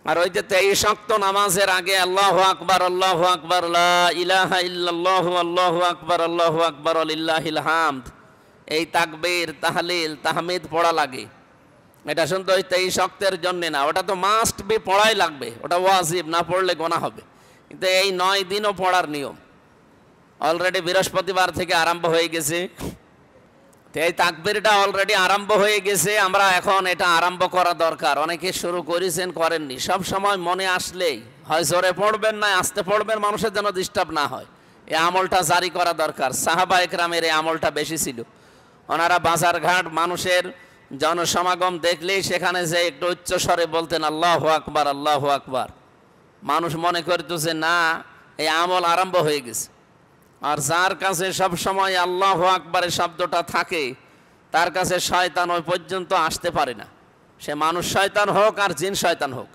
আর ওই যে 23 ওয়াক্ত নামাজের আগে আল্লাহু আকবার লা ইলাহা ইল্লাল্লাহু আল্লাহু আকবার লিল্লাহিল হামদ, এই তাকবীর তাহলিল তাহমিদ পড়া লাগে। এটা শুধু ওই 23 ওয়াক্তের জন্য না, ওটা তো মাস্ট বি পড়াই লাগবে, ওটা ওয়াজিব, না পড়লে গোনা হবে। কিন্তু এই 9 দিনও পড়ার নিয়ম অলরেডি বৃহস্পতিবার থেকে আরম্ভ হয়ে গেছে। এই তাকবীরটা অলরেডি আরম্ভ হয়ে গেছে, আমরা এখন এটা আরম্ভ করা দরকার। অনেকে শুরু করেছেন, করেননি। সব সময় মনে আসলেই হয় জোরে পড়বেন না আস্তে পড়বেন, মানুষের যেন ডিস্টার্ব না হয়, এই আমলটা জারি করা দরকার। সাহাবা একরামের এই আমলটা বেশি ছিল। ওনারা বাজারঘাট মানুষের জনসমাগম দেখলেই সেখানে যে একটু উচ্চ স্বরে বলতেন আল্লাহু আকবার আল্লাহু আকবার। মানুষ মনে করতেছে না এই আমল আরম্ভ হয়ে গেছে। আর যার কাছে সব সময় আল্লাহু আকবারের শব্দটা থাকে তার কাছে শয়তান ওই পর্যন্ত আসতে পারে না, সে মানুষ শয়তান হোক আর জিন শয়তান হোক।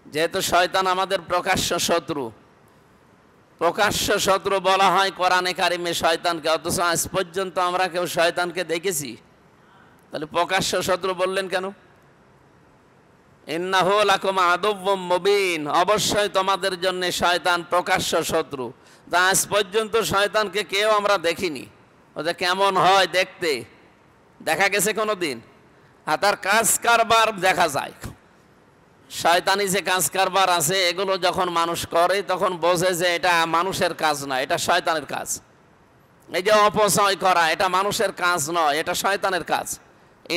যেহেতু শয়তান আমাদের প্রকাশ্য শত্রু, প্রকাশ্য শত্রু বলা হয় কোরআনে কারিমে শয়তানকে, অথচ আজ পর্যন্ত আমরা কেউ শয়তানকে দেখেছি? তাহলে প্রকাশ্য শত্রু বললেন কেন? ইন্নাহু লাকুম আদুউম মুবিন, অবশ্যই তোমাদের জন্য শয়তান প্রকাশ্য শত্রু। তা আজ পর্যন্ত শয়তানকে কেউ আমরা দেখিনি। ওদের কেমন হয় দেখতে দেখা গেছে কোনো দিন? আর তার কাজ কারবার দেখা যায়। শয়তানি যে কাজ কারবার আছে এগুলো যখন মানুষ করে তখন বোঝে যে এটা মানুষের কাজ না, এটা শয়তানের কাজ। এই যে অপচয় করা, এটা মানুষের কাজ নয়, এটা শয়তানের কাজ।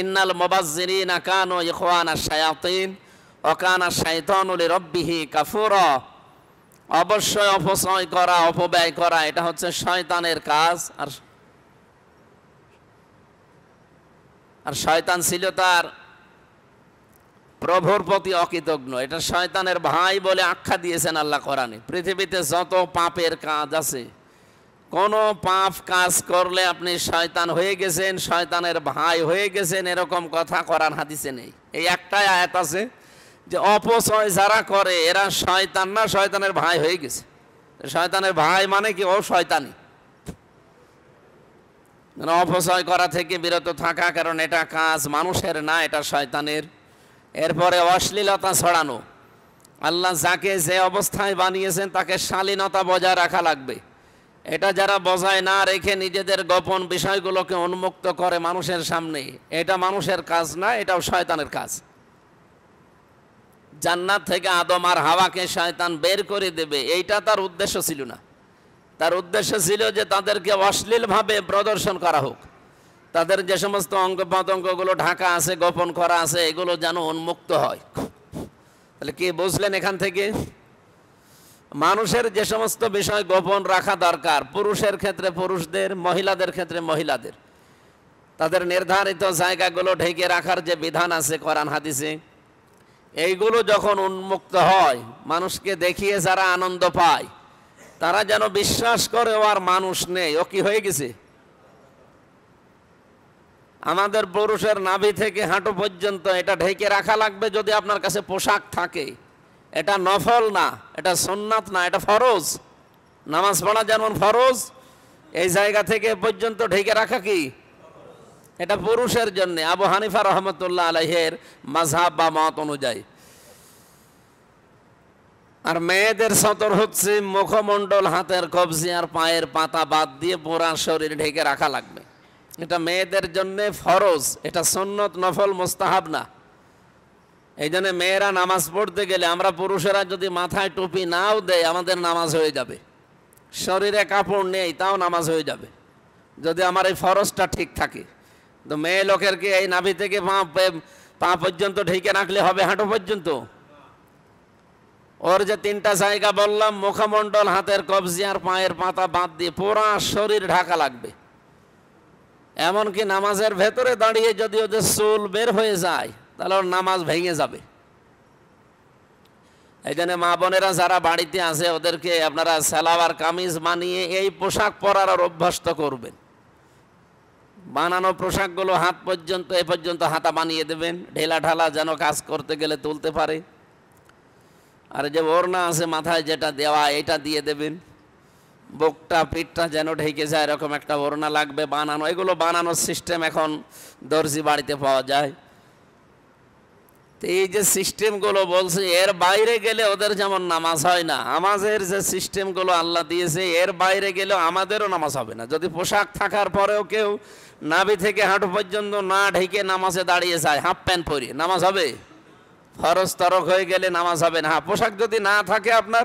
ইন্নাল মুবাজ্জিরিনা কানু ইখওয়ানাশ শায়াতিন ওয়া কানা শাইতানু লিরাব্বিহি কাফুরা। অবশ্যই অপচয় করা, অপব্যয় করা, এটা হচ্ছে শয়তানের কাজ। আর শয়তান ছিল তার প্রভুর প্রতি অকৃতজ্ঞ। এটা শয়তানের ভাই বলে আখ্যা দিয়েছেন আল্লাহ কোরআনে। পৃথিবীতে যত পাপের কাজ আছে, কোনো পাপ কাজ করলে আপনি শয়তান হয়ে গেছেন, শয়তানের ভাই হয়ে গেছেন, এরকম কথা কোরআন হাদিসে নেই। এই একটাই আয়াত আছে যে অপচয় যারা করে এরা শয়তান না, শয়তানের ভাই হয়ে গেছে। শয়তানের ভাই মানে কি? ও শয়তানি। অপচয় করা থেকে বিরত থাকা, কারণ এটা কাজ মানুষের না, এটা শয়তানের। এরপরে অশ্লীলতা ছড়ানো। আল্লাহ যাকে যে অবস্থায় বানিয়েছেন তাকে শালীনতা বজায় রাখা লাগবে। এটা যারা বজায় না রেখে নিজেদের গোপন বিষয়গুলোকে উন্মুক্ত করে মানুষের সামনে, এটা মানুষের কাজ না, এটাও শয়তানের কাজ। জান্নাত থেকে আদম আর হাওয়াকে শয়তান বের করে দেবে, এইটা তার উদ্দেশ্য ছিল না। তার উদ্দেশ্য ছিল যে তাদেরকে অশ্লীলভাবে প্রদর্শন করা হোক, তাদের যে সমস্ত অঙ্গ প্রত্যঙ্গগুলো ঢাকা আছে, গোপন করা আছে, এগুলো যেন উন্মুক্ত হয়। তাহলে কি বুঝলেন এখান থেকে? মানুষের যে সমস্ত বিষয় গোপন রাখা দরকার, পুরুষের ক্ষেত্রে পুরুষদের, মহিলাদের ক্ষেত্রে মহিলাদের, তাদের নির্ধারিত জায়গাগুলো ঢেকে রাখার যে বিধান আছে কোরআন হাদিসে, এইগুলো যখন উন্মুক্ত হয়, মানুষকে দেখিয়ে যারা আনন্দ পায় তারা যেন বিশ্বাস করে ও আর মানুষ নেই, ও কি হয়ে গেছে। আমাদের পুরুষের নাভি থেকে হাঁটু পর্যন্ত এটা ঢেকে রাখা লাগবে যদি আপনার কাছে পোশাক থাকে। এটা নফল না, এটা সুন্নাত না, এটা ফরজ। নামাজ পড়া যেমন ফরজ, এই জায়গা থেকে পর্যন্ত ঢেকে রাখা কি? এটা পুরুষের জন্য, আবু হানিফা রহমতুল্লাহ আলাইহের মাযহাব বা মত অনুযায়ী। আর মেয়েদের সতর হচ্ছে মুখমণ্ডল, হাতের কবজি আর পায়ের পাতা বাদ দিয়ে পুরা শরীর ঢেকে রাখা লাগবে। এটা মেয়েদের জন্য ফরজ, এটা সুন্নত, নফল, মুস্তাহাব না। এই জন্য মেয়েরা নামাজ পড়তে গেলে আমরা পুরুষেরা যদি মাথায় টুপি নাও দেয় আমাদের নামাজ হয়ে যাবে। শরীরে কাপড় নেই তাও নামাজ হয়ে যাবে যদি আমার এই ফরজটা ঠিক থাকে। তো মেয়ে লোকের কি এই নাভি থেকে পা পর্যন্ত ঢেকে রাখলে হবে? হাঁটু পর্যন্ত? ওর যে তিনটা জায়গা বললাম, মুখমণ্ডল, হাতের কবজি আর পায়ের পাতা বাদ দিয়ে পুরা শরীর ঢাকা লাগবে। এমনকি নামাজের ভেতরে দাঁড়িয়ে যদি ওদের চুল বের হয়ে যায় তাহলে ওর নামাজ ভেঙে যাবে। এই জন্য মা বোনেরা যারা বাড়িতে আছে ওদেরকে আপনারা সালোয়ার কামিজ বানিয়ে এই পোশাক পরার অভ্যস্ত করবেন। বানানো পোশাকগুলো হাত পর্যন্ত, এ পর্যন্ত হাতা বানিয়ে দেবেন, ঢেলা ঢালা যেন কাজ করতে গেলে তুলতে পারে। আর যে ওড়না আছে মাথায় যেটা দেওয়া, এটা দিয়ে দেবেন। বুকটা পিঠটা যেন ঢেকে যায় এরকম একটা ওড়না লাগবে বানানো। এগুলো বানানোর সিস্টেম এখন দর্জি বাড়িতে পাওয়া যায়। তো এই যে সিস্টেমগুলো বলছে এর বাইরে গেলে ওদের যেমন নামাজ হয় না, আমাদের যে সিস্টেমগুলো আল্লাহ দিয়েছে এর বাইরে গেলেও আমাদেরও নামাজ হবে না। যদি পোশাক থাকার পরেও কেউ নাভি থেকে হাঁটু পর্যন্ত না ঢেকে নামাজে দাঁড়িয়ে যায় হাফ প্যান্ট পরে, নামাজ হবে? ফরজ তরক হয়ে গেলে নামাজ হবে না। হ্যাঁ, পোশাক যদি না থাকে আপনার,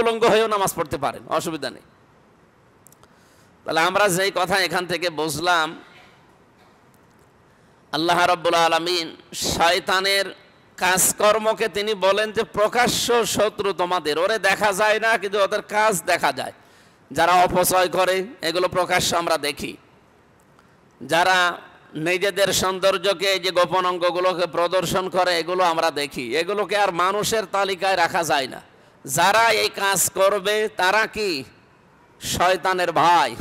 উলঙ্গ হয়েও নামাজ পড়তে পারেন, অসুবিধা নেই। তাহলে আমরা যেই কথা এখান থেকে বুঝলাম, আল্লাহ রাব্বুল আলামিন শয়তানের কাজকর্মকে তিনি বলেন যে প্রকাশ্য শত্রু তোমাদের, ওরে দেখা যায় না কিন্তু ওদের কাজ দেখা যায়। যারা অপচয় করে এগুলো প্রকাশ্য আমরা দেখি, যারা নিজেদের সৌন্দর্যকে এই যে গোপন অঙ্গগুলোকে প্রদর্শন করে এগুলো আমরা দেখি, এগুলোকে আর মানুষের তালিকায় রাখা যায় না। যারা এই কাজ করবে তারা কি শয়তানের ভাই।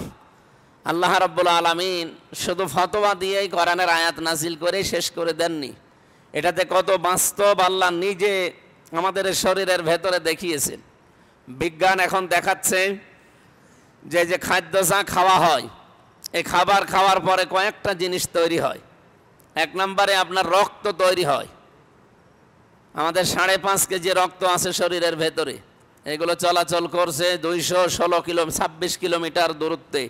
আল্লাহ রাব্বুল আলামিন শুধু ফতোয়া দিয়েই কোরআনের আয়াত নাজিল করে শেষ করে দেননি, এটাতে কত বাস্তব আল্লাহ নিজে আমাদের শরীরের ভেতরে দেখিয়েছেন। বিজ্ঞান এখন দেখাচ্ছে যে খাদ্য যা খাওয়া হয়, এই খাবার খাওয়ার পরে কয়েকটা জিনিস তৈরি হয়। এক নম্বরে আপনার রক্ত তৈরি হয়। আমাদের 5.5 কেজি রক্ত আছে শরীরের ভেতরে, এগুলো চলাচল করছে 26 কিলোমিটার দূরত্বে,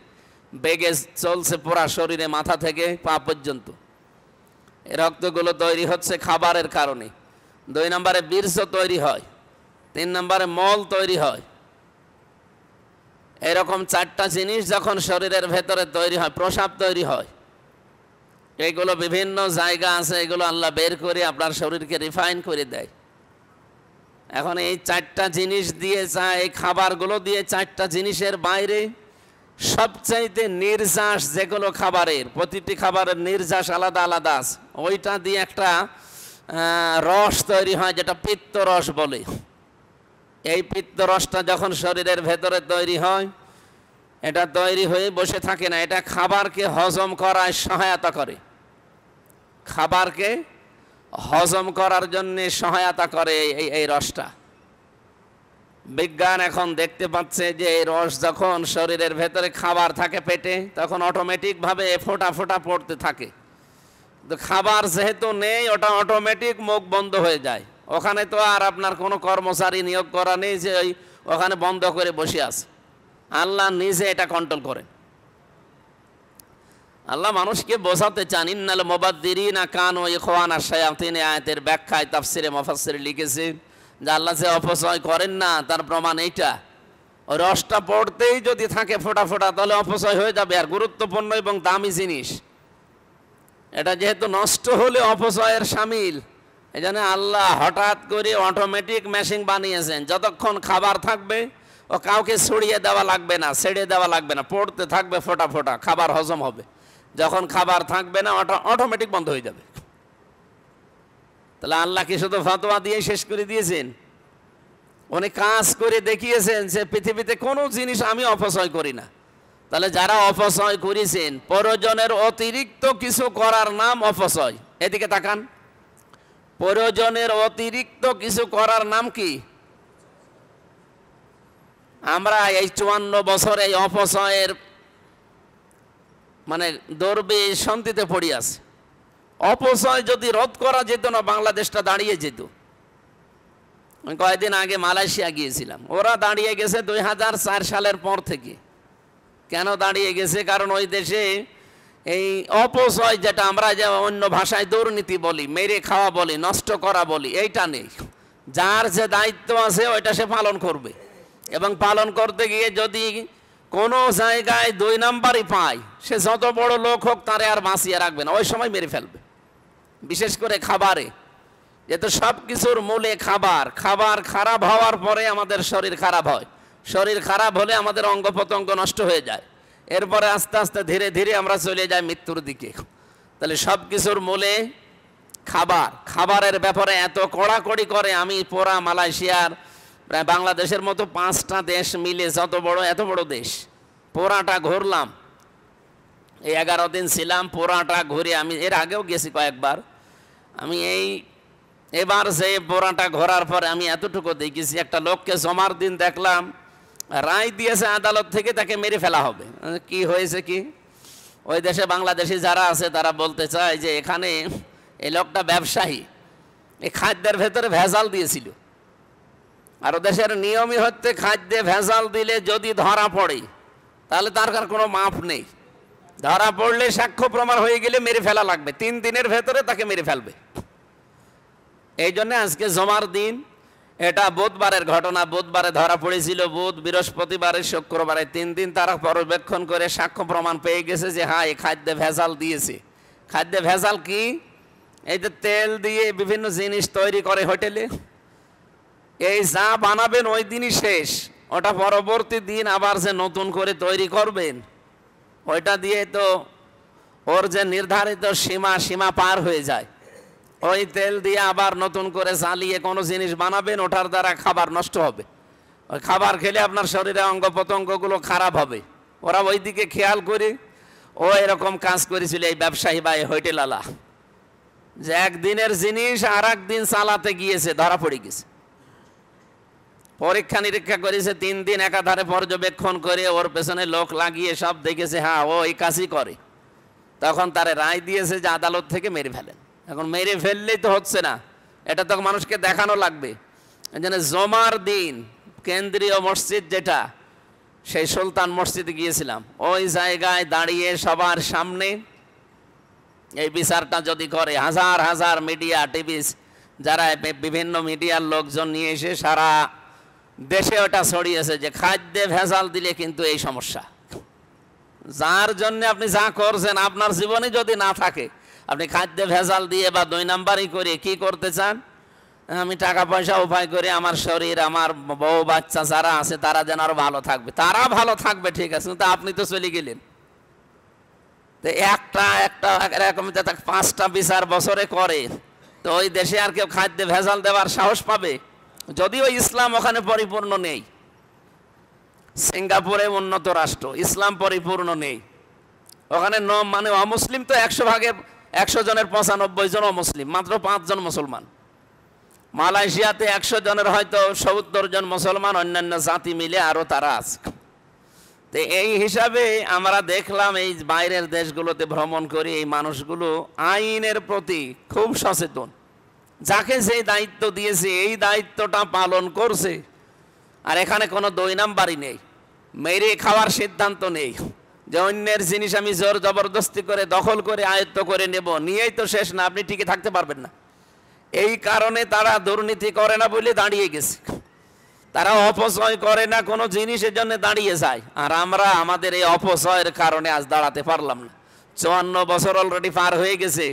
বেগে চলছে পুরা শরীরে মাথা থেকে পা পর্যন্ত। এই রক্তগুলো তৈরি হচ্ছে খাবারের কারণে। 2 নম্বরে বীর্য তৈরি হয়, 3 নম্বরে মল তৈরি হয়। এরকম 4টা জিনিস যখন শরীরের ভেতরে তৈরি হয়, প্রস্রাব তৈরি হয়। এগুলো বিভিন্ন জায়গা আছে, এগুলো আল্লাহ বের করে আপনার শরীরকে রিফাইন করে দেয়। এখন এই 4টা জিনিস দিয়ে এই খাবারগুলো দিয়ে 4টা জিনিসের বাইরে সবচাইতে নির্যাস যেগুলো খাবারের, প্রতিটি খাবারের নির্যাস আলাদা আলাদা আছে, ওইটা দিয়ে একটা রস তৈরি হয় যেটা পিত্ত রস বলে। এই পিত্ত রসটা যখন শরীরের ভেতরে তৈরি হয়, এটা তৈরি হয়ে বসে থাকে না, এটা খাবারকে হজম করায় সহায়তা করে, খাবারকে হজম করার জন্য সহায়তা করে এই রসটা। বিজ্ঞান এখন দেখতে পাচ্ছে যে এই রস যখন শরীরের ভেতরে খাবার থাকে পেটে, তখন অটোমেটিকভাবে ফোঁটা ফোঁটা পড়তে থাকে। তো খাবার যেহেতু নেই, ওটা অটোমেটিক মুখ বন্ধ হয়ে যায়। ওখানে তো আর আপনার কোনো কর্মচারী নিয়োগ করা নেই যে ওখানে বন্ধ করে বসে আছে, আল্লাহ নিজে এটা কন্ট্রোল করেন। আল্লাহ মানুষকে বোঝাতে চান, ইন্নাল মুবাদ্দিরিনা কানু ইখওয়ানা শায়াতিন, আয়াতের ব্যাখ্যায় তাফসিরে মুফাসসির লিখেছে যে আল্লাহ যে অপচয় করেন না তার প্রমাণ এইটা। ওই রসটা পড়তেই যদি থাকে ফোঁটা ফোঁটা, তাহলে অপচয় হয়ে যাবে। আর গুরুত্বপূর্ণ এবং দামি জিনিস, এটা যেহেতু নষ্ট হলে অপচয়ের শামিল, এই জন্য আল্লাহ হঠাৎ করে অটোমেটিক মেশিন বানিয়েছেন। যতক্ষণ খাবার থাকবে ও কাউকে ছড়িয়ে দেওয়া লাগবে না, ছেড়ে দেওয়া লাগবে না, পড়তে থাকবে ফোঁটা ফোঁটা, খাবার হজম হবে। যখন খাবার থাকবে না, ওটা অটোমেটিক বন্ধ হয়ে যাবে। তাহলে আল্লাহ কি শুধু ফতোয়া দিয়ে শেষ করে দিয়েছেন? উনি কাজ করে দেখিয়েছেন যে পৃথিবীতে কোনো জিনিস আমি অপচয় করি না। তাহলে যারা অপচয় করেছেন, প্রয়োজনের অতিরিক্ত কিছু করার নাম অপচয়। এদিকে তাকান, প্রয়োজনের অতিরিক্ত কিছু করার নাম কি? আমরা এই 54 বছর এই অপচয়ের দৌড়বে শান্তিতে পড়ে আছে। অপচয় যদি রোধ করা যেত না, বাংলাদেশটা দাঁড়িয়ে যেত। আমি কয়েকদিন আগে মালয়েশিয়া গিয়েছিলাম, ওরা দাঁড়িয়ে গেছে 2004 সালের পর থেকে। কেন দাঁড়িয়ে গেছে? কারণ ওই দেশে এই অপচয়, যেটা আমরা যে অন্য ভাষায় দুর্নীতি বলি, মেরে খাওয়া বলি, নষ্ট করা বলি, এইটা নেই। যার যে দায়িত্ব আছে ওইটা সে পালন করবে, এবং পালন করতে গিয়ে যদি কোনো জায়গায় 2 নাম্বারই পায়, সে যত বড় লোক হোক তারে আর বাঁচিয়ে রাখবে না, ওই সময় মেরে ফেলবে। বিশেষ করে খাবারে, যেহেতু সব কিছুর মূলে খাবার। খাবার খারাপ হওয়ার পরে আমাদের শরীর খারাপ হয়, শরীর খারাপ হলে আমাদের অঙ্গ প্রত্যঙ্গ নষ্ট হয়ে যায়, এরপরে আস্তে আস্তে ধীরে ধীরে আমরা চলে যাই মৃত্যুর দিকে। তাহলে সব কিছুর মূলে খাবার। খাবারের ব্যাপারে এত কড়াকড়ি করে, আমি পুরা মালয়েশিয়ার প্রায় বাংলাদেশের মতো 5টা দেশ মিলে এত বড় দেশ পুরাটা ঘুরলাম। এই 11 দিন ছিলাম, পুরাটা ঘুরে আমি এর আগেও গেছি কয়েকবার। আমি এবার যে পুরাটা ঘোরার পরে আমি এতটুকু দেখেছি, একটা লোককে জমার দিন দেখলাম রায় দিয়েছে আদালত থেকে, তাকে মেরে ফেলা হবে। কি হয়েছে কি? ওই দেশে বাংলাদেশি যারা আছে তারা বলতে চায় যে এখানে এই লোকটা ব্যবসায়ী, এই খাদ্যের ভেতরে ভেজাল দিয়েছিল। আর দেশের নিয়মই হচ্ছে খাদ্যে ভেজাল দিলে যদি ধরা পড়ে তাহলে তার কোনো মাপ নেই। ধরা পড়লে সাক্ষ্য প্রমাণ হয়ে গেলে মেরে ফেলা লাগবে, 3 দিনের ভেতরে তাকে মেরে ফেলবে। এই জন্য আজকে জমার দিন, এটা বুধবারের ঘটনা। বুধবারে ধরা পড়েছিল, বুধ, বৃহস্পতিবারে, শুক্রবারে 3 দিন তারা পর্যবেক্ষণ করে সাক্ষ্য প্রমাণ পেয়ে গেছে যে হ্যাঁ এই খাদ্যে ভেজাল দিয়েছে। খাদ্যে ভেজাল কি? এই যে তেল দিয়ে বিভিন্ন জিনিস তৈরি করে হোটেলে, এই যা বানাবেন ওই দিনই শেষ, ওটা পরবর্তী দিন আবার যে নতুন করে তৈরি করবেন ওইটা দিয়ে তো ওর যে নির্ধারিত সীমা পার হয়ে যায়। ওই তেল দিয়ে আবার নতুন করে জ্বালিয়ে কোনো জিনিস বানাবেন, ওটার দ্বারা খাবার নষ্ট হবে। ওই খাবার খেলে আপনার শরীরে অঙ্গ প্রত্যঙ্গগুলো খারাপ হবে। ওরা ওই দিকে খেয়াল করে ও এরকম কাজ করেছিল এই ব্যবসায়ী বা এই হোটেলওয়ালা, যে একদিনের জিনিস আর একদিন চালাতে গিয়েছে, ধরা পড়ে গেছে। পরীক্ষা নিরীক্ষা করেছে 3 দিন একাধারে পর্যবেক্ষণ করে ওর পেছনে লোক লাগিয়ে সব দেখেছে হ্যাঁ ও এই কাজই করে। তখন তারে রায় দিয়েছে যে আদালত থেকে মেরে ফেলেন। এখন মেরে ফেললেই তো হচ্ছে না, এটা তো মানুষকে দেখানো লাগবে। এই জন্য জমার দিন কেন্দ্রীয় মসজিদ যেটা, সেই সুলতান মসজিদে গিয়েছিলাম, ওই জায়গায় দাঁড়িয়ে সবার সামনে এই বিচারটা যদি করে, হাজার হাজার মিডিয়া, টিভি, যারা বিভিন্ন মিডিয়ার লোকজন নিয়ে এসে সারা দেশে ওটা ছড়িয়েছে যে খাদ্যে ভেজাল দিলে কিন্তু এই সমস্যা। যার জন্য আপনি যা করছেন আপনার জীবনে যদি না থাকে, আপনি খাদ্যে ভেজাল দিয়ে বা 2 নাম্বারই করে কি করতে চান? আমি টাকা পয়সা উপায় করে আমার শরীর, আমার বউ বাচ্চা যারা আছে তারা যেন আরো ভালো থাকবে। তারা ভালো থাকবে ঠিক আছে, কিন্তু আপনি তো চলে গেলেন। তো একটা এরকম 5টা বিচার বছরে করে, তো ওই দেশে আর কেউ খাদ্যে ভেজাল দেওয়ার সাহস পাবে? যদিও ইসলাম ওখানে পরিপূর্ণ নেই, সিঙ্গাপুরে উন্নত রাষ্ট্র, ইসলাম পরিপূর্ণ নেই ওখানে। মানে অমুসলিম তো 100 ভাগের 100 জনের 95 জন অমুসলিম, মাত্র 5 জন মুসলমান। মালয়েশিয়াতে 100 জনের হয়তো 70 জন মুসলমান, অন্যান্য জাতি মিলে আরো তারা আছে। তো এই হিসাবে আমরা দেখলাম এই বাইরের দেশগুলোতে ভ্রমণ করি, এই মানুষগুলো আইনের প্রতি খুব সচেতন। যাকে যে দায়িত্ব দিয়েছে এই দায়িত্বটা পালন করছে। আর এখানে কোনো 2 নাম্বারই নেই, মেরে খাওয়ার সিদ্ধান্ত নেই যে অন্যের জিনিস আমি জোর জবরদস্তি করে দখল করে আয়ত্ত করে নেব, নিয়েই তো শেষ না, আপনি টিকে থাকতে পারবেন না। এই কারণে তারা দুর্নীতি করে না বলে দাঁড়িয়ে গেছে, তারা অপচয় করে না কোনো জিনিসের জন্য দাঁড়িয়ে যায়। আর আমরা আমাদের এই অপচয়ের কারণে আজ দাঁড়াতে পারলাম না। 54 বছর অলরেডি পার হয়ে গেছে।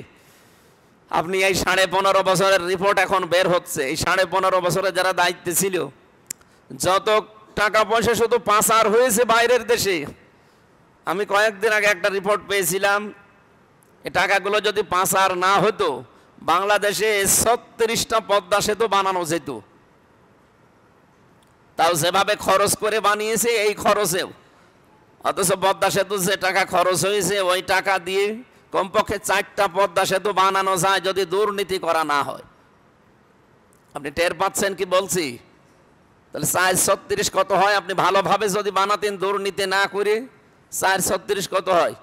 আপনি এই 15.5 বছরের রিপোর্ট এখন বের হচ্ছে, এই 15.5 বছরে যারা দায়িত্বে ছিল যত টাকা পয়সা শুধু পাচার হয়েছে বাইরের দেশে। আমি কয়েকদিন আগে একটা রিপোর্ট পেয়েছিলাম, এই টাকাগুলো যদি পাচার না হতো বাংলাদেশে 36টা পদ্মা সেতু বানানো যেত। তাও যেভাবে খরচ করে বানিয়েছে এই খরচেও, অথচ পদ্মা সেতু যে টাকা খরচ হয়েছে ওই টাকা দিয়ে কমপক্ষে 4টা পদ্মা সেতু বানানো যায় যদি দুর্নীতি করা না হয়। আপনি টের পাচ্ছেন কি বলছি? তাহলে 436 কত হয়? আপনি ভালোভাবে যদি বানাতেন দুর্নীতি না করে, 436 কত হয়?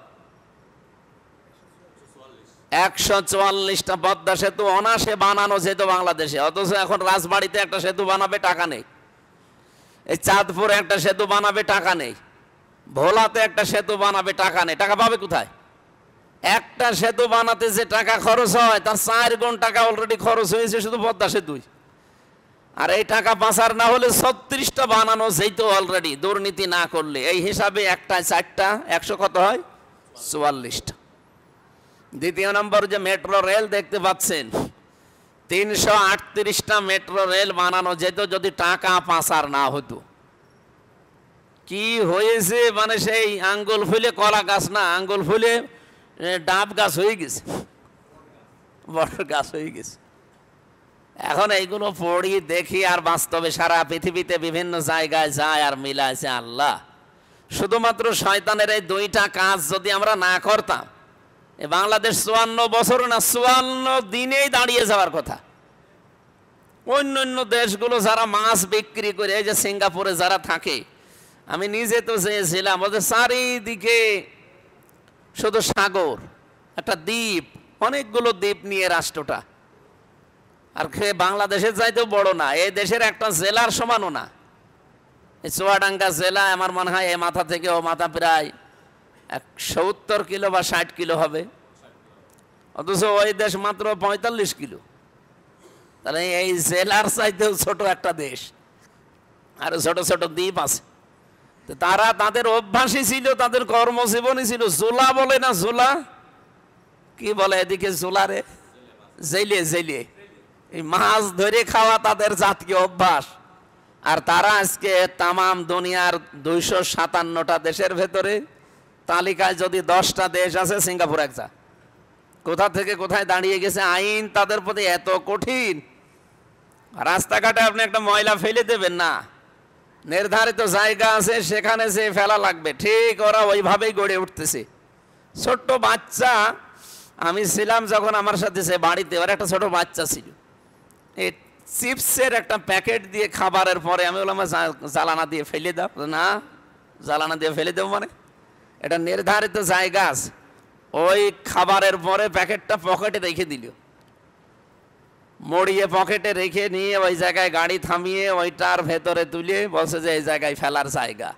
144টা পদ্মা সেতু অনাসে বানানো যেত বাংলাদেশে। অথচ এখন রাজবাড়িতে একটা সেতু বানাবে টাকা নেই, এই চাঁদপুরে একটা সেতু বানাবে টাকা নেই, ভোলাতে একটা সেতু বানাবে টাকা নেই। টাকা পাবে কোথায়? একটা সেতু বানাতে যে টাকা খরচ হয় তার 4 গুণ টাকা অলরেডি খরচ হয়েছে শুধু পদ্মা সেতুই। আর এই টাকা পাচার না হলে 36টা বানানো যেত অলরেডি দুর্নীতি না করলে। এই হিসাবে একটায় 4টা, 100 কত হয়? 44টা। দ্বিতীয় নম্বর যে মেট্রো রেল দেখতে পাচ্ছেন, 338টা মেট্রো রেল বানানো যেত যদি টাকা পাচার না হতো। কি হয়েছে মানে সেই আঙ্গুল ফুলে কলা গাছ না, আঙ্গুল ফুলে ডাব গাছ হয়ে গেছে, বড় গাছ হয়ে গেছে। এখন এইগুলো পড়ি দেখি আর বাস্তবে সারা পৃথিবীতে বিভিন্ন জায়গায় যায় আর মিলাইছে আল্লাহ। শুধুমাত্র শয়তানের এই 2টা কাজ যদি আমরা না করতাম, বাংলাদেশ 54 বছর না 54 দিনেই দাঁড়িয়ে যাওয়ার কথা। অন্য দেশগুলো যারা মাছ বিক্রি করে, এই যে সিঙ্গাপুরে যারা থাকে, আমি নিজে তো চেয়েছিলাম, ওদের চারিদিকে শুধু সাগর, একটা দ্বীপ, অনেকগুলো দ্বীপ নিয়ে রাষ্ট্রটা। আর বাংলাদেশের চাইতেও বড় না, এই দেশের একটা জেলার সমানও না। এই চুয়াডাঙ্গা জেলা আমার মনে হয় এই মাথা থেকে ও মাথা প্রায় 70 কিলো বা 60 কিলো হবে, অথচ ওই দেশ মাত্র 45 কিলো। তাহলে এই জেলার চাইতেও ছোট একটা দেশ, আর ছোট ছোট দ্বীপ আছে। তো তারা তাদের অভ্যাসই ছিল, তাদের কর্মজীবনই ছিল জোলা বলে না, জোলা কি বলে এদিকে জোলারে, জেলে জেলে এই মাছ ধরে খাওয়া তাদের জাতীয় অভ্যাস। আর তারা আজকে তামাম দুনিয়ার 257টা দেশের ভেতরে তালিকায় যদি 10টা দেশ আছে, সিঙ্গাপুর একটা। কোথা থেকে কোথায় দাঁড়িয়ে গেছে, আইন তাদের প্রতি এত কঠিন। রাস্তাঘাটে আপনি একটা ময়লা ফেলে দেবেন না, নির্ধারিত জায়গা আছে সেখানে যে ফেলা লাগবে, ঠিক ওরা ওইভাবেই গড়ে উঠতেছে। ছোট্ট বাচ্চা, আমি ছিলাম যখন আমার সাথে সে বাড়িতে, ওর একটা ছোট বাচ্চা ছিল, এই চিপসের একটা প্যাকেট দিয়ে খাবারের পরে আমি বললাম জ্বালানা দিয়ে ফেলে দাও। না, জ্বালানা দিয়ে ফেলে দেবো মানে, এটা নির্ধারিত জায়গা আছে। ওই খাবারের পরে প্যাকেটটা পকেটে রেখে দিল, মড়িয়ে পকেটে রেখে নিয়ে ওই জায়গায় গাড়ি থামিয়ে ওইটার ভেতরে তুলে বলছে যে এই জায়গায় ফেলার জায়গা।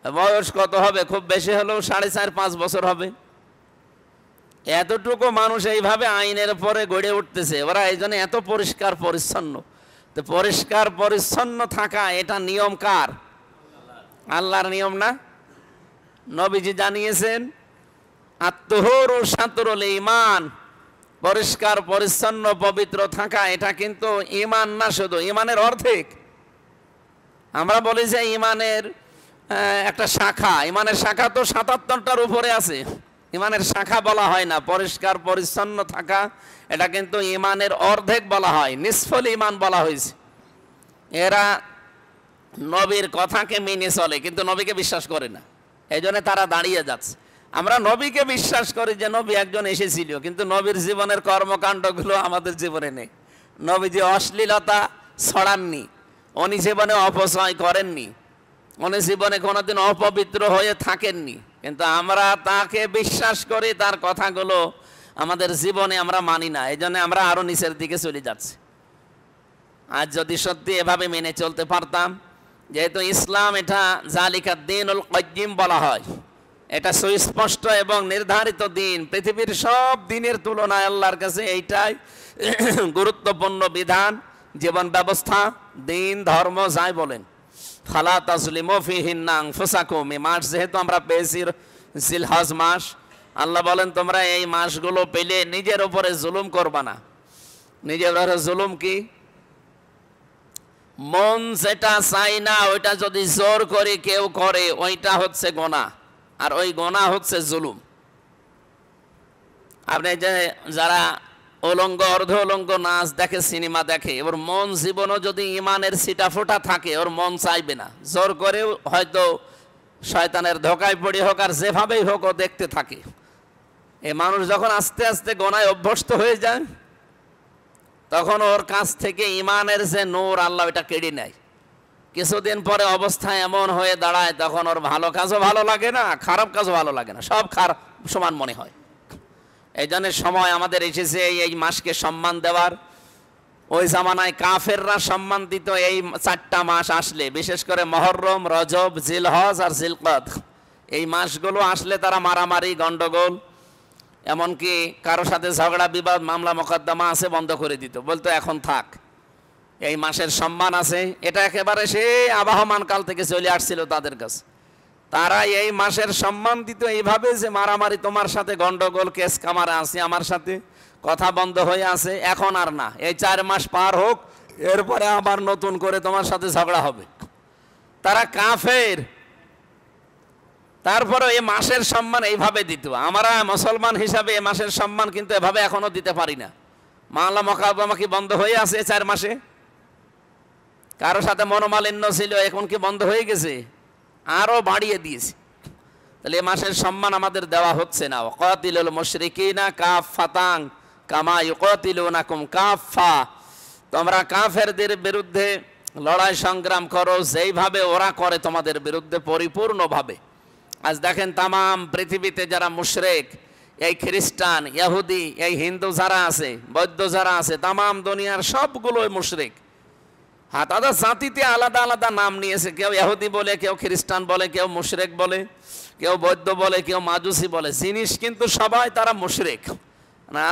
বয়স কত হবে, খুব বেশি হলেও 4.5-5 বছর হবে। এতটুকু মানুষ এইভাবে আইনের পরে গড়ে উঠতেছে, ওরা এই জন্য এত পরিষ্কার পরিচ্ছন্ন। তো পরিষ্কার পরিচ্ছন্ন থাকা এটা নিয়ম কার? আল্লাহর নিয়ম না? নবীজি জানিয়েছেন আত্মহুরু শাতরুল ঈমান, পরিষ্কার পরিচ্ছন্ন পবিত্র থাকা এটা কিন্তু ঈমান না, শুধু ঈমানের অর্ধেক। আমরা বলি যে ঈমানের একটা শাখা, ঈমানের শাখা তো 77টার উপরে আছে, ঈমানের শাখা বলা হয় না। পরিষ্কার পরিচ্ছন্ন থাকা এটা কিন্তু ঈমানের অর্ধেক বলা হয়, নিসফুল ঈমান বলা হয়েছে। এরা নবীর কথাকে মেনে চলে কিন্তু নবীকে বিশ্বাস করে না, এই জন্য তারা দাঁড়িয়ে যাচ্ছে। আমরা নবীকে বিশ্বাস করি যে নবী একজন এসেছিল, কিন্তু নবীর জীবনের কর্মকাণ্ডগুলো আমাদের জীবনে নেই। নবীজি অশ্লীলতা ছড়াননি, উনি জীবনে অপচয় করেননি, উনি জীবনে কোনোদিন অপবিত্র হয়ে থাকেননি, কিন্তু আমরা তাকে বিশ্বাস করি, তার কথাগুলো আমাদের জীবনে আমরা মানি না, এই জন্য আমরা আরো নিচের দিকে চলে যাচ্ছি। আজ যদি সত্যি এভাবে মেনে চলতে পারতাম, যেহেতু ইসলাম এটা জালিকা দ্বীনুল কাইয়্যিম বলা হয়, এটা সুস্পষ্ট এবং নির্ধারিত দিন, পৃথিবীর সব দিনের তুলনায় আল্লাহর কাছে এইটাই গুরুত্বপূর্ণ বিধান, জীবন ব্যবস্থা, দিন, ধর্ম যাই বলেন। ফালা তাজলিমু ফিহিন্না আনফুসাকুম, এই মাস যেহেতু আমরা পেয়েছি জিলহজ মাস, আল্লাহ বলেন তোমরা এই মাসগুলো পেলে নিজের উপরে জুলুম করবা না। নিজের উপরে জুলুম কি? মন যেটা চাই না ওইটা যদি জোর করে কেউ করে ওইটা হচ্ছে গোনাহ, আর ওই গোনাহ হচ্ছে জুলুম। আপনি যে যারা উলঙ্গ অর্ধ উলঙ্গ নাচ দেখে, সিনেমা দেখে, ওর মন জীবনও যদি ইমানের ছিটাফোঁটা থাকে ওর মন চাইবে না, জোর করেও হয়তো শয়তানের ধোকায় পড়ে হোক আর যেভাবেই হোক ও দেখতে থাকে। এই মানুষ যখন আস্তে আস্তে গোনায় অভ্যস্ত হয়ে যায় তখন ওর কাছ থেকে ইমানের যে নূর আল্লাহ এটা কেড়ে নেয়। কিছুদিন পরে অবস্থা এমন হয়ে দাঁড়ায় তখন ওর ভালো কাজও ভালো লাগে না, খারাপ কাজও ভালো লাগে না, সব খারাপ সমান মনে হয়। এই জন্য সময় আমাদের এসেছে এই মাসকে সম্মান দেওয়ার। ওই জামানায় কাফেররা সম্মান দিত এই 4টা মাস আসলে, বিশেষ করে মুহররম, রজব, জিলহজ আর জিলকদ। এই মাসগুলো আসলে তারা মারামারি, গন্ডগোল, এমনকি কারো সাথে ঝগড়া বিবাদ, মামলা মোকদ্দমা আছে বন্ধ করে দিত, বলতো এখন থাক, এই মাসের সম্মান আছে। এটা একেবারে সেই আবহমান কাল থেকে চলে আসছিল তাদের কাছে। তারা এই মাসের সম্মান দিত এইভাবে যে মারামারি, তোমার সাথে গন্ডগোল, কেস কামারে আছে, আমার সাথে কথা বন্ধ হয়ে আছে, এখন আর না, এই 4 মাস পার হোক, এরপরে আবার নতুন করে তোমার সাথে ঝগড়া হবে। তারা কাফের, তারপরে এই মাসের সম্মান এইভাবে দিত। আমরা মুসলমান হিসাবে এই মাসের সম্মান কিন্তু এভাবে এখনো দিতে পারি না। মামলা মোকদ্দমা কি বন্ধ হয়ে আছে 4 মাসে? কারো সাথে মনোমালিন্য ছিল, এখন কি বন্ধ হয়ে গেছে? আরো বাড়িয়ে দিয়েছে। তাহলে এই মাসের সম্মান আমাদের দেওয়া হচ্ছে না। ওয়াকাতিলুল মুশরিকিনা কাফাতান কামা ইউকাতিলুনাকুম কাফা, তোমরা কাফেরদের বিরুদ্ধে লড়াই সংগ্রাম করো যেইভাবে ওরা করে তোমাদের বিরুদ্ধে পরিপূর্ণভাবে। আজ দেখেন তামাম পৃথিবীতে যারা মুশরিক, এই খ্রিস্টান, ইহুদি, এই হিন্দু যারা আছে, বৌদ্ধ যারা আছে, তামাম দুনিয়ার সবগুলোই মুশরিক। হ্যাঁ, তাদের জাতিতে আলাদা আলাদা নাম নিয়েছে, কেউ ইহুদি বলে, কেউ খ্রিস্টান বলে, কেউ মুশরিক বলে, কেউ বৌদ্ধ বলে, কেউ মাজুসি বলে, জিনিস কিন্তু সবাই তারা মুশরিক।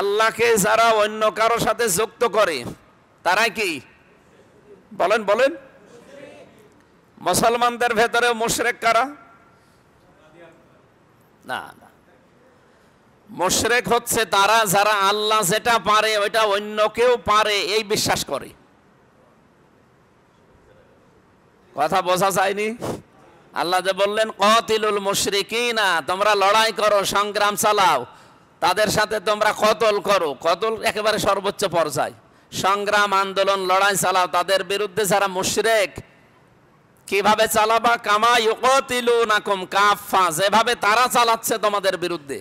আল্লাহকে যারা অন্য কারো সাথে যুক্ত করে তারা কি বলেন বলেন? মুসলমানদের ভেতরে মুশরিক কারা? না না, মুশরিক হচ্ছে তারা যারা আল্লাহ যেটা পারে ওইটা অন্য কেউ পারে এই বিশ্বাস করে। কথা বোঝা যায়নি? আল্লাহ যে বললেন কাতিলুল মুশরিকিনা, তোমরা লড়াই করো, সংগ্রাম চালাও, তাদের সাথে তোমরা কতল করো। কতল একেবারে সর্বোচ্চ পর্যায়, সংগ্রাম, আন্দোলন, লড়াই চালাও তাদের বিরুদ্ধে যারা মুশরিক। কিভাবে চালাবা? কামা ইউকাতিলুনাকুম কাফা, যেভাবে তারা চালাচ্ছে তোমাদের বিরুদ্ধে।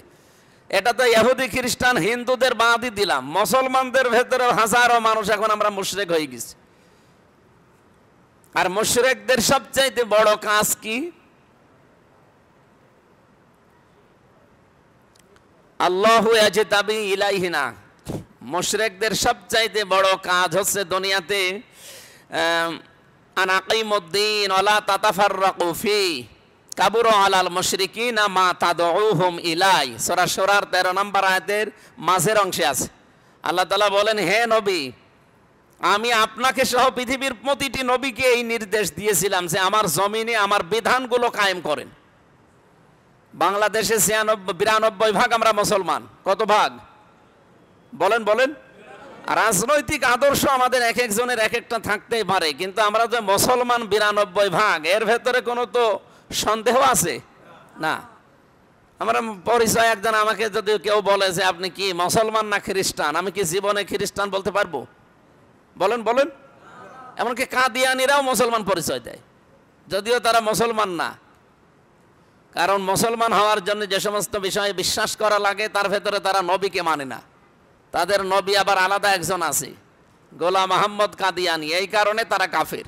এটা তো ইহুদি, খ্রিস্টান, হিন্দুদের বাদই দিলাম, মুসলমানদের ভেতরে হাজারো মানুষ এখন আমরা মুশরিক হয়ে গেছি। আর মুশরিকদের সবচাইতে বড় কাজ কি? আল্লাহু ইয়াজতাবি ইলাইহিনা। মুশরিকদের সবচাইতে বড় কাজ হচ্ছে দুনিয়াতে আনাকিমুদ্দিন ওয়ালা তাতাফাররাকু ফি কাবুরা আলাল মুশরিকিনা মা তাদউহুম ইলাই। সূরা শুরার 13 নম্বর আয়াতের মাঝের অংশে আছে আল্লাহ তাআলা বলেন, হে নবী, আমি আপনাকে সহ পৃথিবীর প্রতিটি নবীকে এই নির্দেশ দিয়েছিলাম যে আমার জমিনে আমার বিধানগুলো কায়েম করেন। বাংলাদেশে 92 ভাগ আমরা মুসলমান। কত ভাগ বলেন বলেন? রাজনৈতিক আদর্শ আমাদের এক একজনের এক একটা থাকতেই পারে, কিন্তু আমরা যে মুসলমান 92 ভাগ, এর ভেতরে কোনো তো সন্দেহ আছে না। আমরা পরিচয়, একজন আমাকে যদি কেউ বলে যে আপনি কি মুসলমান না খ্রিস্টান, আমি কি জীবনে খ্রিস্টান বলতে পারবো? বলেন বলেন? এমনকি কাদিয়ানিরাও মুসলমান পরিচয় দেয়, যদিও তারা মুসলমান না। কারণ মুসলমান হওয়ার জন্য যে সমস্ত বিষয়ে বিশ্বাস করা লাগে তার ভেতরে তারা নবীকে মানে না। তাদের নবী আবার আলাদা একজন আছে, গোলাম মোহাম্মদ কাদিয়ানি, এই কারণে তারা কাফের।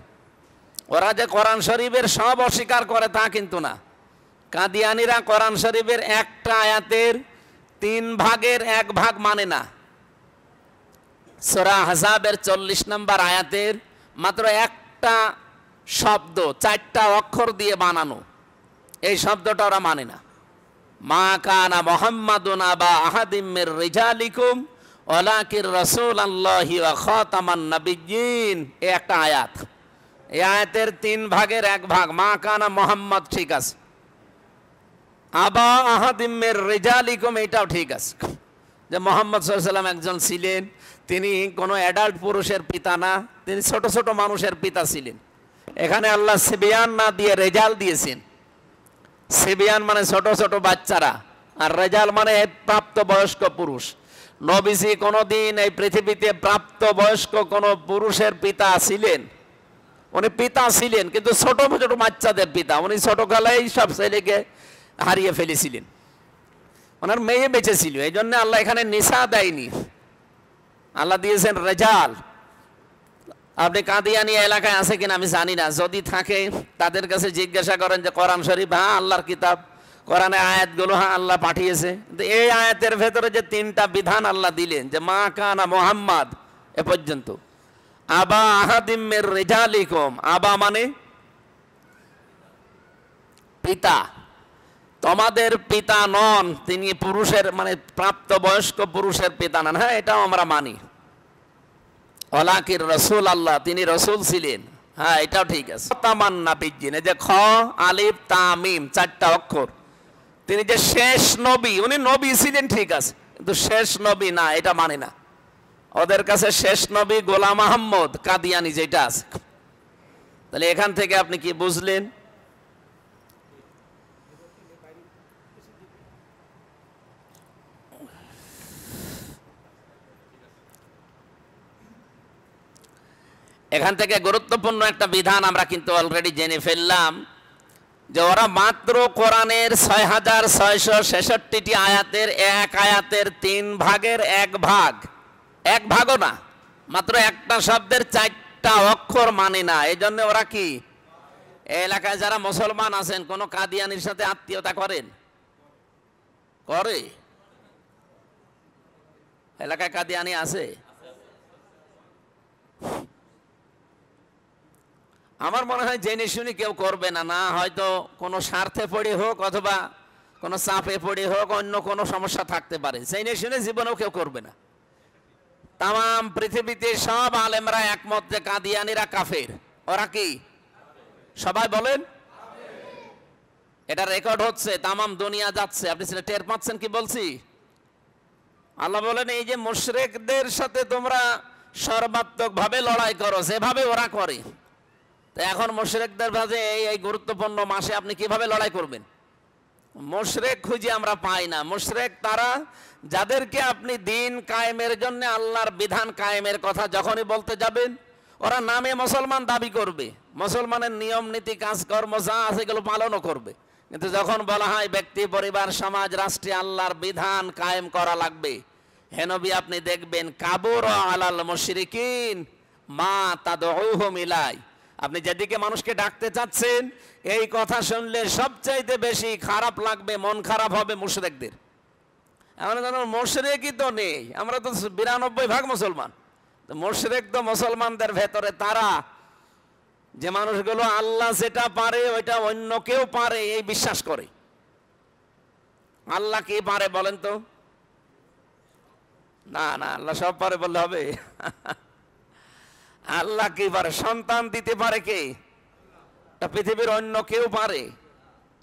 ওরা যে কোরআন শরীফের সব অস্বীকার করে তা কিন্তু না। কাদিয়ানিরা কোরআন শরীফের একটা আয়াতের 3 ভাগের 1 ভাগ মানে না। সূরা আহজাবের 40 নম্বর আয়াতের মাত্র একটা শব্দ 4টা অক্ষর দিয়ে বানানো, এই শব্দটা ওরা মানে না। মা কানা মুহাম্মাদুন আবা আহাদিম মির রিজালিকুম ওয়ালাকির রাসূলুল্লাহি ওয়া খাতামান নাবিয়্যিন, এই একটা আয়াত। এই আয়াতের 3 ভাগের 1 ভাগ মা কানা মুহাম্মদ ঠিক আছে, আবা আহাদিম মির রিজালিকুম এটাও ঠিক আছে, যে মুহাম্মদ সাল্লাল্লাহু আলাইহি ওয়াসাল্লাম একজন ছিলেন, তিনি কোনো অ্যাডাল্ট পুরুষের পিতা না, তিনি ছোট ছোট মানুষের পিতা ছিলেন। এখানে আল্লাহ সিবিয়ান না দিয়ে রেজাল দিয়েছেন। সিবিয়ান মানে ছোট ছোট বাচ্চারা, আর রেজাল মানে প্রাপ্ত বয়স্ক পুরুষ। নবীজি কোনদিন এই পৃথিবীতে প্রাপ্ত বয়স্ক কোন পুরুষের পিতা ছিলেন? উনি পিতা ছিলেন, কিন্তু ছোট ছোট বাচ্চাদের পিতা। উনি ছোটকালেই সব ছেলেকে হারিয়ে ফেলেছিলেন, ওনার মেয়ে বেঁচে ছিল, এই জন্য আল্লাহ এখানে নিসা দেয়নি, আল্লাহ দিয়েছেন রেজাল। আপনি কাদিয়ানি এলাকায় আছে কিনা আমি জানি না, যদি থাকে তাদের কাছে জিজ্ঞাসা করেন যে কোরআন শরীফ হ্যাঁ আল্লাহর কিতাব, কোরআনে আয়াতগুলো হ্যাঁ আল্লাহ পাঠিয়েছে, কিন্তু এই আয়াতের ভেতরে যে 3টা বিধান আল্লাহ দিলেন, যে মা কানা মুহাম্মদ এ পর্যন্ত, আবা আহাদিম মির রিজালিকুম, আবা মানে পিতা, তোমাদের পিতা নন, তিনি পুরুষের মানে প্রাপ্ত বয়স্ক পুরুষের পিতা নন। হ্যাঁ, এটাও আমরা মানি। ওয়ালাকির রাসূল আল্লাহ, তিনি রাসূল ছিলেন, হ্যাঁ এটাও ঠিক আছে। তামান নাবিয়্যিন, এই যে খ আলিফ তা মিম 4টা অক্ষর, তিনি যে শেষ নবী, উনি নবী ছিলেন ঠিক আছে, কিন্তু শেষ নবী না, এটা মানে না। ওদের কাছে শেষ নবী গোলাম মোহাম্মদ কাদিয়ানি যেটা আছে। তাহলে এখান থেকে আপনি কি বুঝলেন? এখান থেকে গুরুত্বপূর্ণ একটা বিধান আমরা কিন্তু অলরেডি জেনে ফেললাম, যে ওরা মাত্র কোরআনের 6666টি আয়াতের এক আয়াতের 3 ভাগের 1 ভাগ, 1 ভাগও না, মাত্র একটা শব্দের 4টা অক্ষর মানে না। এই জন্য ওরা কি এলাকায় যারা মুসলমান আছেন কোন কাদিয়ানির সাথে আত্মীয়তা করেন? করে? এলাকায় কাদিয়ানি আছে? আমার মনে হয় জেনে শুনে কেউ করবে না, না হয়তো কোনো স্বার্থে পড়ে হোক অথবা কোনো চাপে পড়ে হোক, অন্য কোনো সমস্যা থাকতে পারে, জেনে শুনে জীবনেও কেউ করবে না। তাম পৃথিবীতে সব আলেমরা একমত যে কাদিয়ানিরা কাফের। ওরা কি? সবাই বলেন। এটা রেকর্ড হচ্ছে, তামাম দুনিয়া যাচ্ছে। আপনি সেটা টের পাচ্ছেন কি বলছি? আল্লাহ বলেন, এই যে মুশরিকদের সাথে তোমরা সর্বাত্মক ভাবে লড়াই করো যেভাবে ওরা করে। তো এখন মুশরিকদের মাঝে এই গুরুত্বপূর্ণ মাসে আপনি কিভাবে লড়াই করবেন? মুশরিক খুঁজে আমরা পাই না। মুশরিক তারা যাদেরকে আপনি দিন কায়েমের জন্য আল্লাহর বিধান কায়েমের কথা যখনই বলতে যাবেন, ওরা নামে মুসলমান দাবি করবে, মুসলমানের নিয়ম নীতি কাজকর্ম যা আছে এগুলো পালনও করবে, কিন্তু যখন বলা হয় ব্যক্তি পরিবার সমাজ রাষ্ট্রে আল্লাহর বিধান কায়েম করা লাগবে, হে নবী আপনি দেখবেন কাবুর আলাল মুশরিকিন মা তাদউহুম ইলাই। আপনি যেদিকে মানুষকে ডাকতে চাচ্ছেন এই কথা শুনলে সবচাইতে বেশি খারাপ লাগবে, মন খারাপ হবে মুশরিকদের। আমরা জানো মুশরিকই তো নেই, আমরা তো 92% মুসলমান। তো মুশরিক তো মুসলমানদের ভেতরে তারা যে মানুষগুলো আল্লাহ যেটা পারে ওইটা অন্য কেউ পারে এই বিশ্বাস করে। আল্লাহ কি পারে বলেন তো? না না, আল্লাহ সব পারে বললে হবে? আল্লাহ কি পারে? সন্তান দিতে পারে কে? পৃথিবীর অন্য কেউ পারে?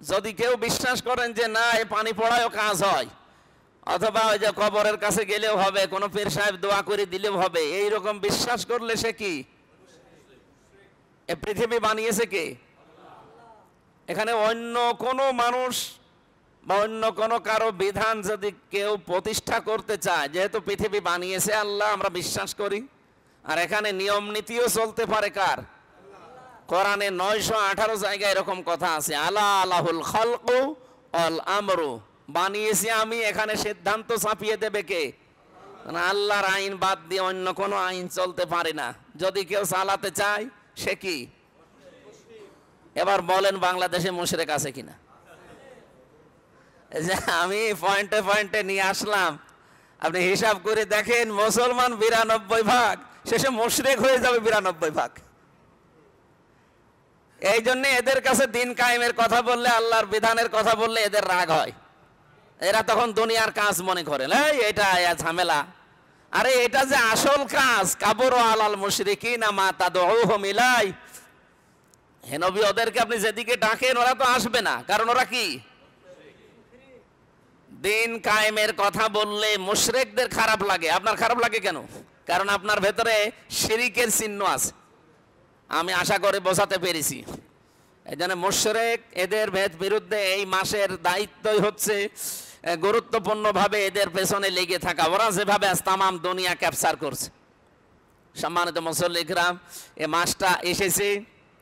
যদি কেউ বিশ্বাস করেন যে না এই পানি পড়ায়ও কাজ হয়, অথবা ওই যে কবরের কাছে গেলেও হবে, কোনো পীর সাহেব দোয়া করে দিলেও হবে, এইরকম বিশ্বাস করলে সে কি? এ পৃথিবী বানিয়েছে কে? এখানে অন্য কোনো মানুষ বা অন্য কোনো কারো বিধান যদি কেউ প্রতিষ্ঠা করতে চায়, যেহেতু পৃথিবী বানিয়েছে আল্লাহ, আমরা বিশ্বাস করি। আর এখানে নিয়ম নীতিও চলতে পারে কার? কোরআনে 918 জায়গায় এরকম কথা আছে, আলা আলাহুল খালকু ওয়াল আমরু, বানিয়েছি আমি, এখানে সিদ্ধান্ত চাপিয়ে দেবে কে? আল্লাহর আইন বাদ দিয়ে অন্য কোনো আইন চলতে পারে না। যদি কেউ চালাতে চায় সে কি? এবার বলেন বাংলাদেশে মুশরিক আছে কিনা? যে আমি পয়েন্টে পয়েন্টে নিয়ে আসলাম, আপনি হিসাব করে দেখেন, মুসলমান 92%, শেষে মুশরিক হয়ে যাবে 92%। এই জন্য এদের কাছে দিন কায়েমের কথা বললে, আল্লাহর বিধানের কথা বললে এদের রাগ হয়। এরা তখন দুনিয়ার কাজ মনে করে, এটা ঝামেলা। আরে এটা যে আসল কাজ, কাবুর আলাল মুশরিকিনা মা তাদউহুম ইলাই। হে নবী ওদেরকে আপনি যেদিকে ডাকেন ওরা তো আসবে না, কারণ ওরা কি? দিন কায়েমের কথা বললে মুশরিকদের খারাপ লাগে। আপনার খারাপ লাগে কেন? কারণ আপনার ভেতরে শিরিকের চিহ্ন আছে। আমি আশা করে বোঝাতে পেরেছি। এই জন্য মুশরিক এদের বিরুদ্ধে এই মাসের দায়িত্বই হচ্ছে গুরুত্বপূর্ণভাবে এদের পেছনে লেগে থাকা। ওরা যেভাবে তামাম দুনিয়া ক্যাপচার করছে। সম্মানিত মুসল্লি কিরাম, এ মাসটা এসেছে,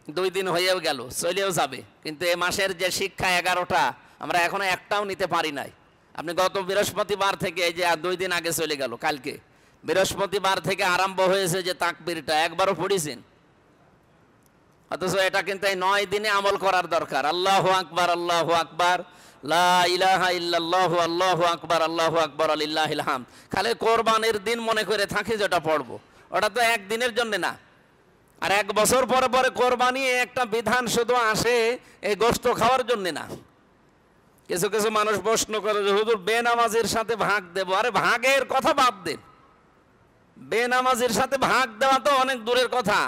2 দিন হয়েও গেল, চলেও যাবে, কিন্তু এ মাসের যে শিক্ষা 11টা আমরা এখনো একটাও নিতে পারি নাই। আপনি গত বৃহস্পতিবার থেকে, এই যে 2 দিন আগে চলে গেল, কালকে বৃহস্পতিবার থেকে আরম্ভ হয়েছে যে তাকবীরটা, একবারও পড়েছেন? অথচ এটা কিন্তু এই 9 দিনে আমল করার দরকার। আল্লাহু আকবার, আল্লাহু আকবার, লা ইলাহা ইল্লাল্লাহু, আল্লাহু আকবার, আল্লাহু আকবার, লিল্লাহিল হামদ। খালি কোরবানির দিন মনে করে থাকি যেটা পড়বো, ওটা তো একদিনের জন্য না। আর 1 বছর পরে পরে কোরবানি একটা বিধান শুধু আসে এই গোশত খাওয়ার জন্য না। কিছু কিছু মানুষ প্রশ্ন করে যে হুজুর বেনামাজির সাথে ভাগ দেব। আরে ভাগের কথা বাদ দেন, বেনামাজির সাথে ভাগ দেওয়া তো অনেক দূরের কথা।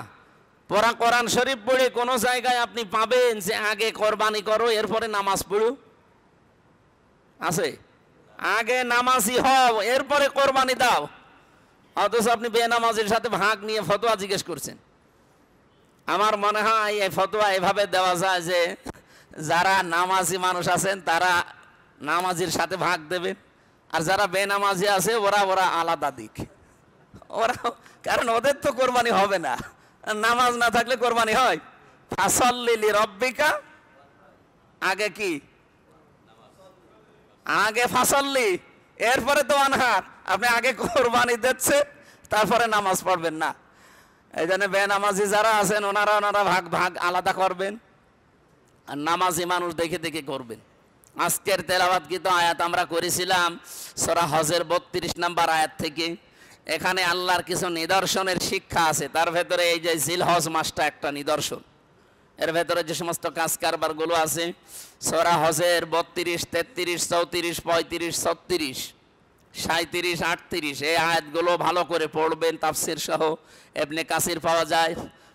পড়া কোরআন শরীফ পড়ে কোনো জায়গায় আপনি পাবেন যে আগে কোরবানি করো এরপরে নামাজ পড়ো? আছে? আগে নামাজি হও এরপরে কোরবানি দাও। অথচ আপনি বেনামাজির সাথে ভাগ নিয়ে ফতোয়া জিজ্ঞেস করছেন। আমার মনে হয় এই ফতোয়া এভাবে দেওয়া যায় যে যারা নামাজি মানুষ আছেন তারা নামাজির সাথে ভাগ দেবেন, আর যারা বেনামাজি আছে ওরা আলাদা দিক। ওরা, কারণ ওদের তো কোরবানি হবে না, নামাজ না থাকলে কোরবানি হয়? ফাসাল্লি লিরাব্বিকা, আগে কি? আগে ফাসাল্লি, এরপরে তো আনহার। আপনি আগে কোরবানি দিচ্ছেন তারপরে নামাজ পড়বেন না। এই জন্য বেনামাজি যারা আছেন ওনারা ভাগ আলাদা করবেন, আর নামাজি মানুষ দেখে দেখে করবেন। আজকের তেলাওয়াতকৃত আয়াত আমরা করেছিলাম সূরা হজের 32 নম্বর আয়াত থেকে। এখানে আল্লাহর কিছু নিদর্শনের শিক্ষা আছে, তার ভেতরে এই যে জিলহজ মাসটা একটা নিদর্শন। এর ভেতরে যে সমস্ত কাজ কারবারগুলো আছে সূরা হজের 32, 33, 34, 35, 36, 37, 38 এই আয়াতগুলো ভালো করে পড়বেন তাফসীর সহ। ইবনে কাসির পাওয়া যায়,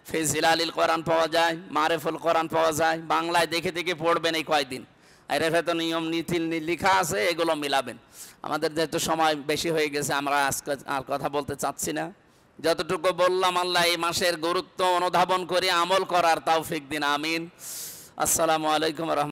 ফি জিলালিল কোরআন পাওয়া যায়, মারিফুল কোরআন পাওয়া যায়। বাংলায় দেখে দেখে পড়বেন এই কয়দিন। আর এর ভেতর নিয়ম নীতি লেখা আছে, এগুলো মিলাবেন। আমাদের যেহেতু সময় বেশি হয়ে গেছে, আমরা আজকে আর কথা বলতে চাচ্ছি না। যতটুকু বললাম আল্লাহ এই মাসের গুরুত্ব অনুধাবন করে আমল করার তৌফিক দিন, আমিন। আসসালামু আলাইকুম।